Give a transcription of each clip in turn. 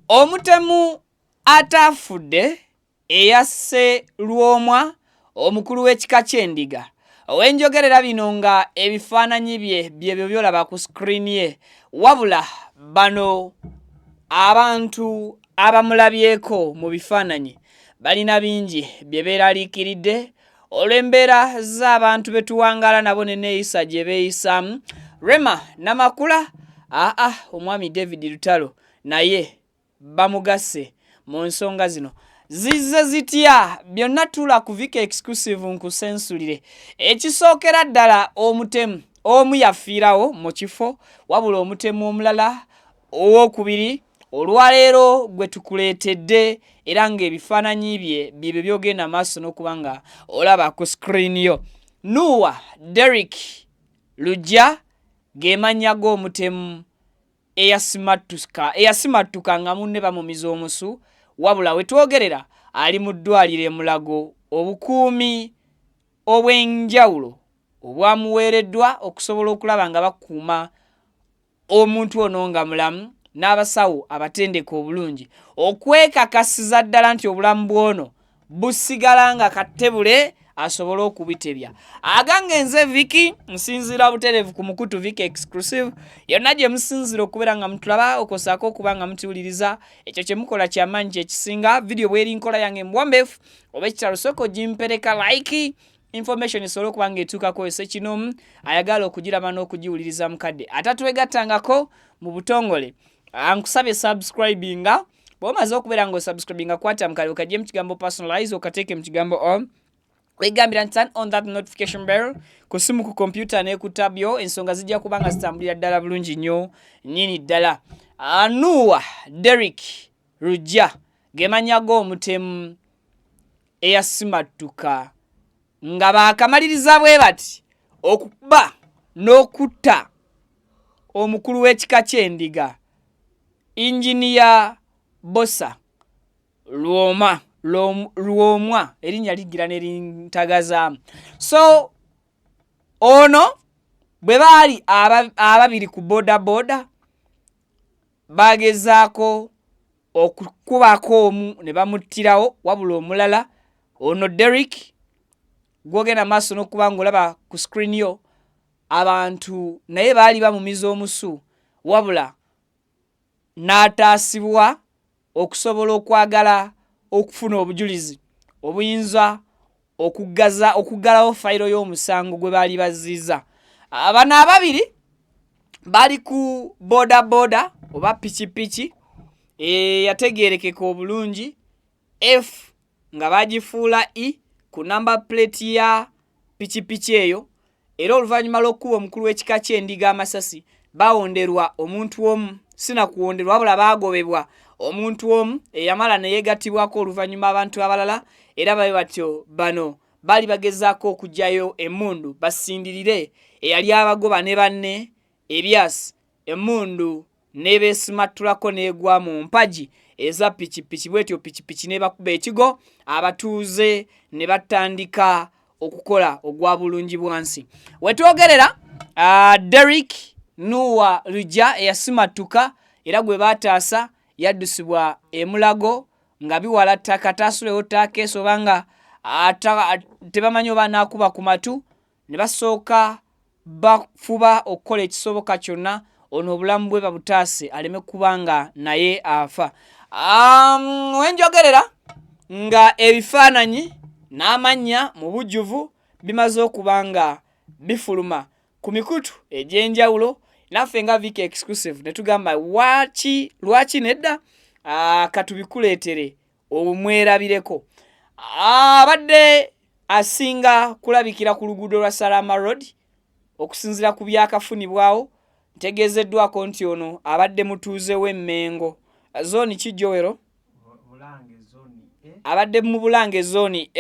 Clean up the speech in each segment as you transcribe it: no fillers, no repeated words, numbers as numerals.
Omutemu atafudde eyasse Lwomwa omukulu w'ekika ky'endiga. Wenjogerera bino nga ebifaananyi bye byebyo byolaba ku screen ye, wabula bano abantu abamulabyeko mu bifaananyi balina bingi bye beeraliikiridde olw'embeera z'abantu be tuwangaala nabo ne neeyisa gye beeyisaamu. Rema Namakula, omwami David Lutalo naye bamugasse mu nsonga zino. Zizze zitya byonna tula ku Vika Exclusive nkusensulire. Ekisookera ddala Omutemu omu yafiirawo mu kifo, wabula Omutemu omulala owookubiri olwaleero gwe tukuleetedde era ng'ebifaananyi bye byebyo byogenda maaso n'okuba nga olaba ku screen yo. Nuwa Derrick Lujja ge mannya g'Omutemu eyasimatuka nga munne bamumiza omusu, wabula we twogerera ali mu ddwaliro e Mulago. Obukuumi obw'enjawulo obwamuweereddwa okusobola okulaba nga bakuuma omuntu ono nga mulamu, n'abasawo abatendeke obulungi okwekakasiza ddala nti obulamu bw'ono busigala nga kattebule asobole okubitebya. Agange nze Viki nsinzira butereevu ku mukutu Vika Exclusive, yonna gye musinzira okubeera nga mutulaba okosaako okuba nga mutuwuliriza, ekyo kye mukola ky'amaanyi kye kisinga. Video bw'eri nkola yange mbwambeefu oba ekitalo sooka gimpereka like information esobole okuba nga etuukako esekinomu ayagala okugiraba n'okugiwuliriza mukadde atatwegattangako mu butongole. Nkusabye subscribinga, bw'omaze okubeera nga osubscribinga kwata mukale okajje mu kigambo personalize okateeke mu kigambo on. Wegambira nti turn on that notification bell ku simu, ku computer ne ku tab yo, ensonga zijja kuba nga zitambulira ddala bulungi nnyo nnyini ddala. Nuwa Derrick Lujja ge mannya g'Omutemu eyasimatuka nga bakamaliriza bwe bati okuba n'okutta omukulu w'ekika ky'endiga Engineer Bosa Lwomwa, erinnya ligira ne lintagazaamu. So ono bwe baali ababiri ku boda bagezaako okukubako omu ne bamuttirawo, wabula omulala ono Derrick gwogenda maaso n'okuba nga olaba ku screen yo, abantu naye baali bamumiza omusu, wabula n'ataasibwa okusobola okwagala okufuna obujulizi obuyinza okuggalawo fayiro y'omusango gwe baali bazizza. Bano ababiri bali ku boda oba pikipiki yategeerekeka obulungi F nga bagifuula I ku number plate ya pikipiki eyo, era oluvannyuma lw'okuba omukulu w'ekika ky'endiga amasasi bawonderwa omuntu omu, sinakuwonderwa wabula baagobebwa omuntu omu eyamala ne yeegattibwako oluvannyuma abantu abalala, era babe batyo bano baali bagezaako okugyayo emmundu basindirire eyali abagoba ne banne ebyasi, emmundu n'ebeesimattulako n'egwa mu mpagi eza pikipiki, bwetyo pikipiki ne bakuba ekigo, abatuuze ne batandika okukola ogwa bulungi bwansi. Wetwogerera Derrick Nuwa Lujja eyasimatuka era gwe baataasa yaddusibwa e Mulago nga biwala ttaka, taasulewo ttaka esoba nga tebamanyi oba naakuba ku matu, ne basooka bafuba okukola ekisoboka kyonna ono obulamu bwe babutaase aleme kuba nga naye afa. Wenjogerera nga ebifaananyi n'amannya mu bujjuvu bimaze okuba nga bifuluma ku mikutu egy'enjawulo, naffe nga Vika Exclusive ne tugamba lwaki nedda katubikuleetere omwerabireko. Abadde asinga kulabikira ku luguudo lwa Salama Road okusinzira ku byakafunibwawo, ntegeezeddwako nti ono abadde mutuuze w'Emmengo zooni Kijjowero, abadde mu Bulange zooni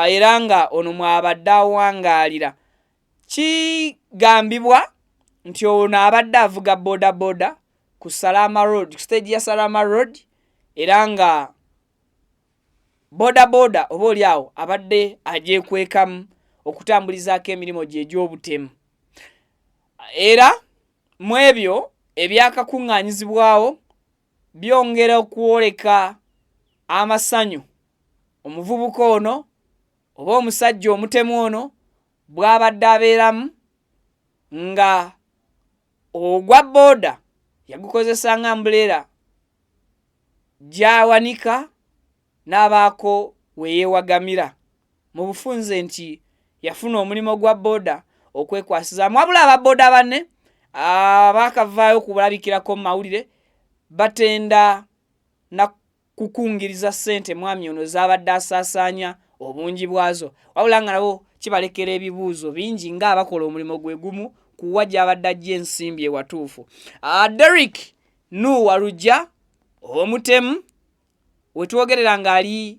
era nga ono mwabadde awangaalira. Kigambibwa nti ono abadde avuga boda ku Salama Road, ku stage ya Salama Road, era nga boda oba oliawo abadde agyekwekamu okutambulizaako emirimu gye egy'obutemu. Era mu ebyo ebyakakuŋŋaanyizibwawo byongera okwoleka amasanyu omuvubuka ono oba omusajja omutemu ono bw'abadde abeeramu nga ogwa booda yagukozesa nga ambuleera gy'awanika n'abaako weyeewagamira mu bufunze nti yafuna omulimu gwa booda okwekwasizaamu. Wabula ababooda banne abaakavaayo kulabikirako mu mawulire batenda na kukungiriza ssente mwami ono z'abadde asaasaanya obungi bwazo, wabula nga nabo kibalekera ebibuuzo bingi ng'abakola omulimu gwe gumu kuwa gy'abadde ajja ensimbi ewatuufu. Derrick Nuwalujja Omutemu wetwogerera ng'ali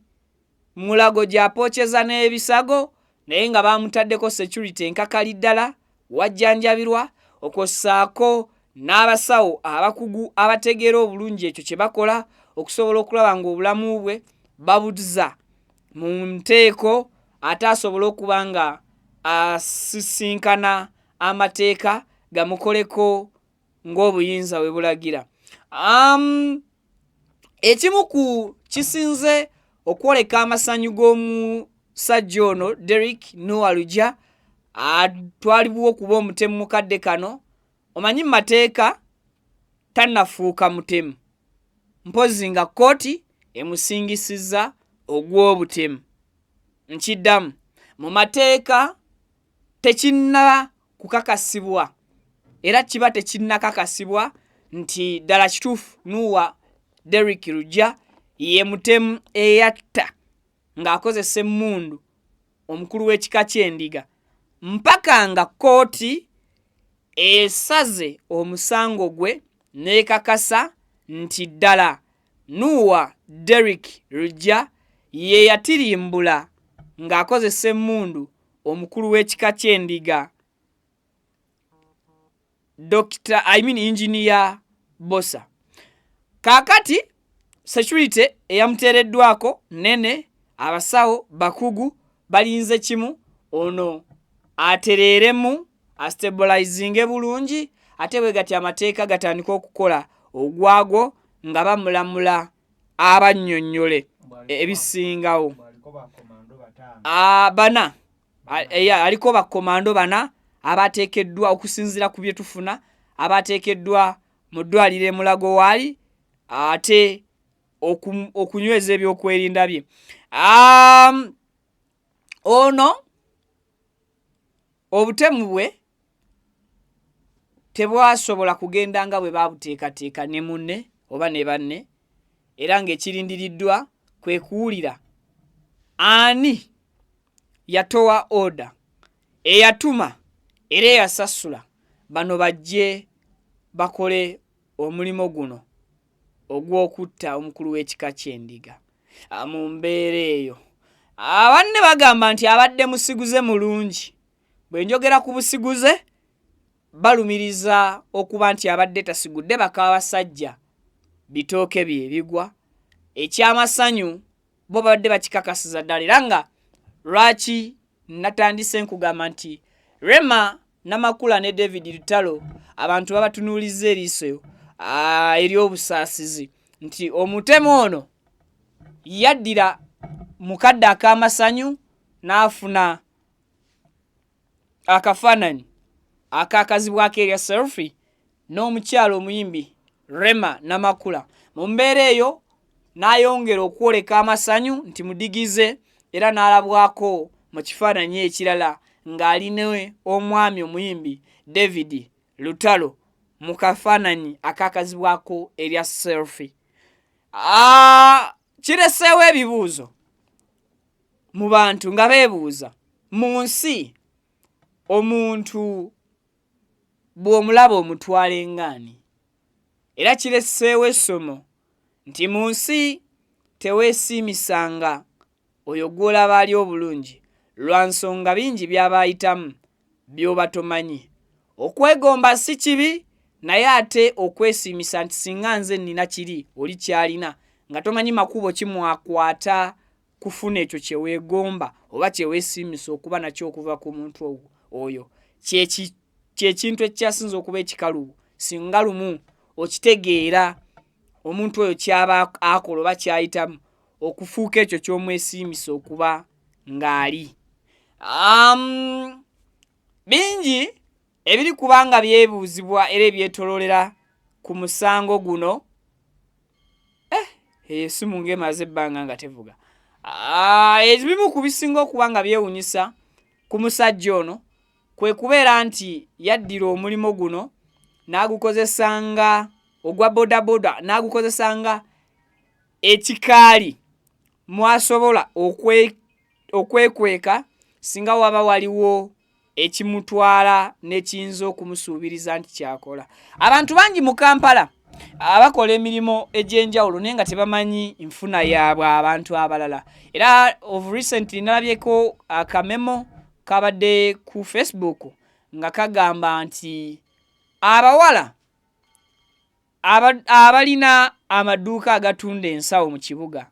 mulago gy'apookeza n'ebisago naye nga bamutaddeko security enkakali ddala wajjanjabirwa okossaako n'abasawo abakugu abategeera obulungi ekyo kye bakola okusobola okulaba ng'obulamu bwe babuza mu nteeko ate asobola okuba nga asisinkana amateeka gamukoleko ng'obuyinza bwe bulagira. Ekimu ku kisinze okwoleka amasanyu g'omusajja ono Derrick Nuwalujja atwalibwa okuba omutemu mukadde kano, omanyi mu mateeka tannafuuka mutemu mpozi nga kkooti emusingisizza ogw'obutemu. Nkiddamu, mu mateeka tekinna kukakasibwa era kiba tekinnakakasibwa nti ddala kituufu Nuwa Derrick Lujja ye mutemu eyatta ng'akozesa emmundu omukulu w'ekika ky'endiga mpaka nga kkooti esaze omusango gwe n'ekakasa nti ddala Nuwa Derrick Lujja ye yatirimbula ng'akozesa emmundu omukulu w'ekika ky'endiga Engineer Bosa. Kaakati security eyamuteereddwako nene, abasawo bakugu balinze kimu ono atereeremu astabilizinge bulungi ate bwe gati amateeka gatandika okukola ogwagwo nga bamulamula abannyonnyole ebisingawo. Bana aliko bakomando bana abateekeddwa okusinziira ku bye tufuna abateekeddwa mu ddwaliro Mulago waali ate okunyweza ebyokwerinda bye. Ono obutemu bwe tebwasobola kugenda nga bwe babuteekateeka ne munne oba ne banne, era ng'ekirindiriddwa kwe kuwulira ani yatowa order eyatuma era eyasasula bano bajje bakole omulimu guno ogw'okutta omukulu w'ekika ky'endiga. Mu mbeera eyo abanne bagamba nti abadde musiguze mulungi. Bwe njogera ku busiguze balumiriza okuba nti abadde tasigudde bakabasajja bitooke bye bigwa. Ekyamasanyu bo babadde bakikakasiza ddala era nga lwaki natandise nkugamba nti Rema, Namakula ne David Lutalo abantu babatunuuliza eriiso ery'obusaasizi nti omutemu ono yaddira mukadde ak'amasanyu n'afuna akafaananyi akakazibwako erya selfie n'omukyalo omuyimbi Rema Namakula. Mu mbeera eyo n'ayongera okwoleka amasanyu nti mudigize era n'alabwako mu kifaananyi ekirala ng'alina omwami omuyimbi David Lutalo mu kafaananyi akakazibwako erya selfie. Kireseewo ebibuuzo mu bantu nga beebuuza mu nsi omuntu bw'omulaba omutwala engaani, era kireseewo essomo nti mu nsi teweesiimisanga oyo gw'olaba ali obulungi lwa nsonga bingi by'abayitamu by'oba tomanyi. Okwegomba si kibi, naye ate okwesiimisa nti singa nze nnina kiri oli kyalina nga tomanyi makubo kimwakwata kufuna ekyo kye weegomba oba kye weesiimisa okuba nakyo okuva ku muntu oyo, kyekintu ekyasinza okuba ekikalubu singa lumu okitegeera omuntu oyo kyaba akola oba kyayitamu okufuuka ekyo ky'omwesiimisa okuba ng'ali. Bingi ebiri kubanga byebuuzibwa era ebyetololera ku musango guno. Esimu ng'emaze ebbanga nga tevuga. Ebimu ku bisinga okuba nga byewuunyisa ku musajja ono kwe kubeera nti yaddira omulimu guno n'agukozesanga ogwa bodaboda n'agukozesanga ekikaali mwasobola okwekweka singa waba waliwo ekimutwala n'ekiyinza okumusuubiriza nti kyakola. Abantu bangi mu Kampala abakola emirimu egy'enjawulo naye nga tebamanyi nfuna yaabwe abantu abalala. Era of recently nalabyeko akamemo kabadde ku Facebook nga kagamba nti abawala abalina amaduuka agatunda ensawo mu kibuga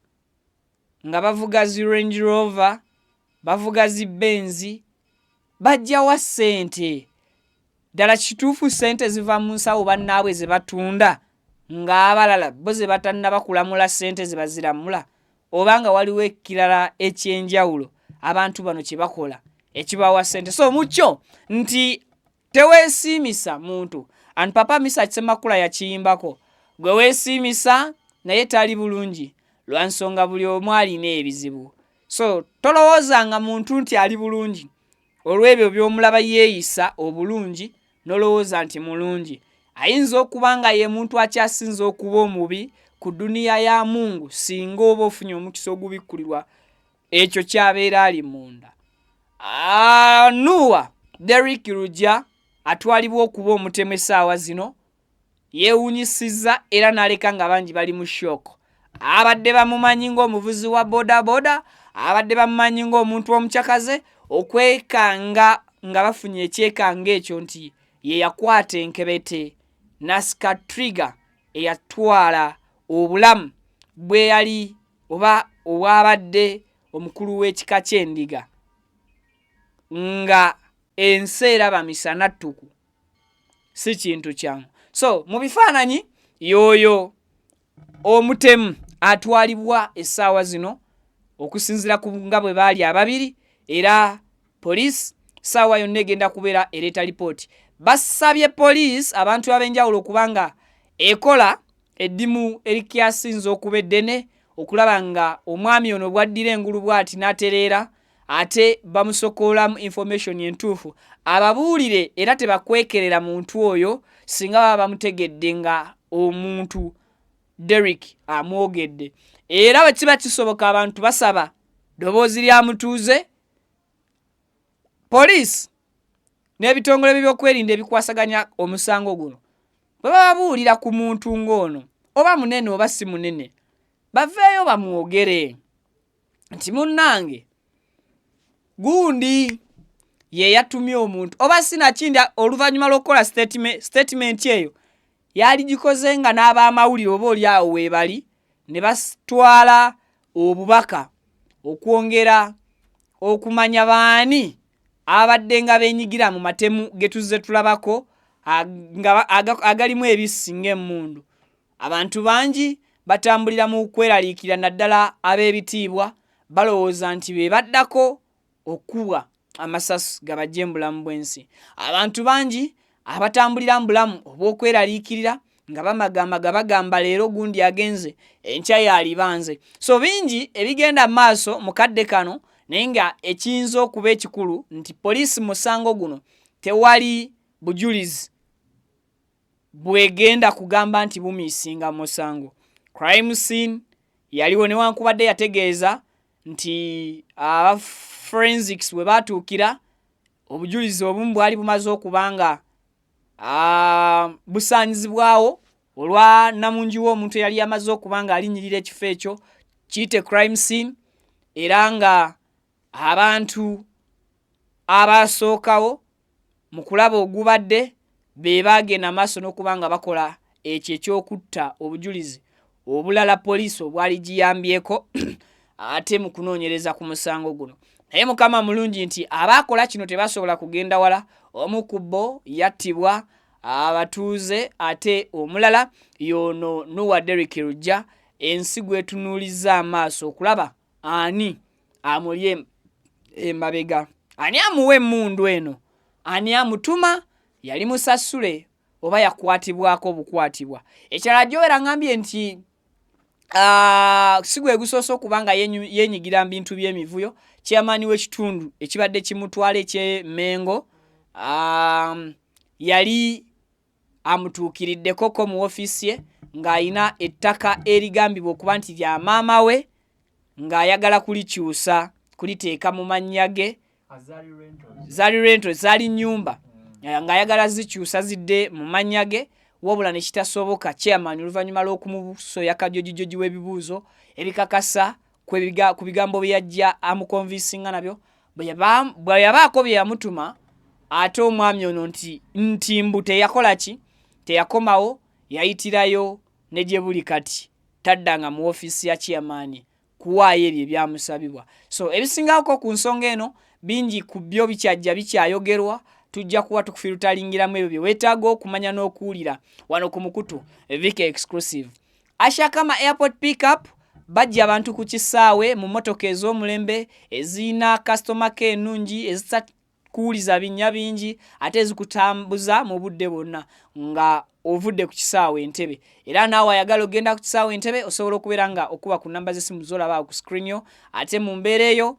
nga bavuga zi Range Rover, bavuga zi Benz, bajjawa ssente. Ddala kituufu ssente ziva mu nsawo bannaabwe ze batunda ng'abalala bo ze batannaba kulamula ssente ze baziramula? Obanga waliwo ekirala ekyenjawulo abantu bano kye bakola ekibawa ssente. So mukyo nti teweesiimisa muntu. And Papa Misa Namakula yakiyimbako. Gwe weesiimisa naye tali bulungi lwa nsonga buli omu alina ebizibu. So tolowoozanga muntu nti ali bulungi olw'ebyo by'omulaba yeeyisa obulungi nolowooza nti mulungi. Ayinza okuba nga ye muntu akyasinza okuba omubi ku duniya ya Mungu singa oba ofunye omukisa ogubikkulirwa ekyo kyabeera ali munda. Nuwa Derrick Rujja atwalibwa okuba omutemu essaawa zino yeewuunyisizza era n'aleka nga bangi bali mu shock. Abadde bamumanyi ng'omuvuzi wa bodaboda, abadde bamumanyi ng'omuntu omukyakaze, okwekanga nga bafunye ekyekanga ekyo nti ye yakwata enkebete nasika trigger eyatwala obulamu bwe yali oba owabadde omukulu w'ekika ky'endiga nga ensi eraba misana ttuku. Si kintu kyangu. So mu bifaananyi y'oyo omutemu atwalibwa essaawa zino okusinziira ku nga bwe baali ababiri, era poliisi ssaawa yonna egenda kubeera ereeta lipooti. Basabye poliisi abantu ab'enjawulo okubanga ekola eddimu erikyasinza okuba eddene okulaba nga omwami ono bwaddira engulu bw'ati n'atereera ate bamusokoolamu information entuufu ababuulire era tebakwekerera muntu oyo singa baba bamutegedde nga omuntu Derrick amwogedde. Era bwe kiba kisoboka abantu basaba ddoboozi lya mutuuze, poliisi n'ebitongole by'ebyokwerinda ebikwasaganya omusango guno bwe babuulira ku muntu ng'ono oba munene oba si munene baveeyo bamwogere nti munnange gundi ye yatumye omuntu oba sinakindi oluvannyuma lw'okukola statement eyo yali gikoze nga n'abamawulire oba oli awo weebali ne batwala obubaka okwongera okumanya baani abadde nga beenyigira mu matemu ge tuzze tulabako agalimu ebissi ng'emmundu. Abantu bangi batambulira mu kweraliikira naddala ab'ebitiibwa balowooza nti be baddako okuwa amasasu gabajje mu bulamu bw'ensi. Abantu bangi abatambulira mu bulamu obw'okweraliikirira nga bamagamaga bagamba leero gundi agenze enkya yalibanze. So bingi ebigenda mu maaso mu kadde kano naye nga ekiyinza okuba ekikulu nti poliisi musango guno tewali bujulizi bwegenda kugamba nti bumiisinga musango. Crime scene yaliwo newankubadde yategeeza nti forensics bwe batuukira obujulizi obumu bwali bumaze okubanga busaanyizibwawo olwa namungi w'omuntu eyali yamaze okubanga alinyirira ekifo ekyo kiyite crime scene, era nga abantu abasookawo mu kulaba ogubadde be baagenda maaso n'okubanga bakola ekyo ekyokutta obujulizi obulala poliisi obwali giyambyeko ate mu kunoonyereza ku musango guno. Naye Mukama mulungi nti abaakola kino tebasobola kugenda wala. Omu ku bo yattibwa, abatuuze ate omulala yono Noah Derrick Rujja ensi gwetunuuliza amaaso okulaba ani amulye emabega, ani amuwa emmundu eno, ani amutuma, yali musasule oba yakwatibwako obukwatibwa. Ekirala gy'obeera ngambye nti sigwe gusoose okubanga yenyigira mu bintu by'emivuyo, chairman w'ekitundu ekibadde kimutwala eky'Emmengo yali amutuukiriddeko mu ofiisi ye ng'ayina ettaka erigambibwa okuba nti lya maama we ng'ayagala kulikyusa kuliteeka mu mannya ge, zaali rentals zaali nnyumba ng'ayagala zikyusa zidde mu mannya ge, wabula ne kitasoboka. Chairman oluvannyuma lw'okumusoya kajojijoji w'ebibuuzo ebikakasa ku bigambo bye yajja amukonvinsinga nabyo, bwe yabaako bye yamutuma ate omwami ono nti mbu teyakola ki, teyakomawo, yayitirayo ne gye buli kati taddanga mu ofiisi ya chairman kuwaayo ebyo ebyamusabibwa. So ebisingako ku nsonga eno bingi ku byo bikyajja bikyayogerwa, tujja kuba tukufirtalingiramu ebyo bye weetaaga okumanya n'okuwulira wano ku Mukutu Vika Exclusive. Ashakama Airport Pickup bajja abantu ku kisaawe mu motoka ez'omulembe ezina customer care ennungi ezitakuuliza binnya bingi ate ezikutambuza mu budde bwonna nga ovudde ku kisaawe Entebbe. Era naawe ayagala ogenda ku kisaawe Entebbe osobola okubeera nga okuba ku namba z'essimu z'olaba ku screen yo, ate mu mbeera eyo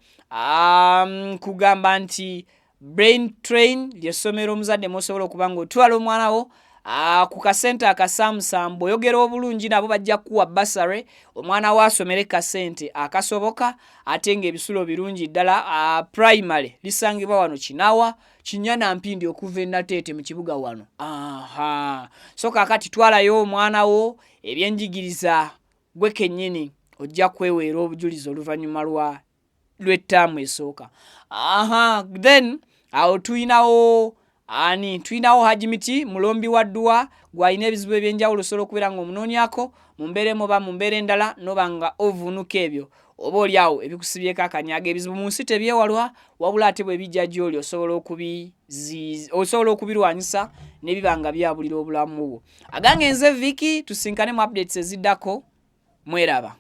kugamba nti Brain Train ly'essomero omuzadde mw'osobola okuba ng'otwala omwana wo ku kasente akasamusambu, oyogera obulungi nabo bajja kuwa basare omwana wo asomere kasente akasoboka, ate ng'ebisulo birungi ddala. Primary lisangibwa wano Kinawa, Kinyana Mpindi okuva e Nateete mu kibuga wano. So kaakati twalayo omwana wo ebyenjigiriza gwe kennyini ojja kweweera obujulizi oluvannyuma lw'ettaamu esooka. Then awo tuyinawo Hajimiti mulombi wa Ddwa gw'alina ebizibu ebyenjawulo osobola okubeera ng'omunoonyako mu mbeera emu oba mu mbeera endala n'oba nga ovuunuka ebyo oba oli awo ebikusibyeko akanyaga. Ebizibu mu nsi tebyewalwa, wabula ate bwe bijja gy'oli osobola okubirwanyisa ne biba nga byabulira obulamu bwo. Agange nze Viki, tusinkane mu updates eziddako. Mweraba.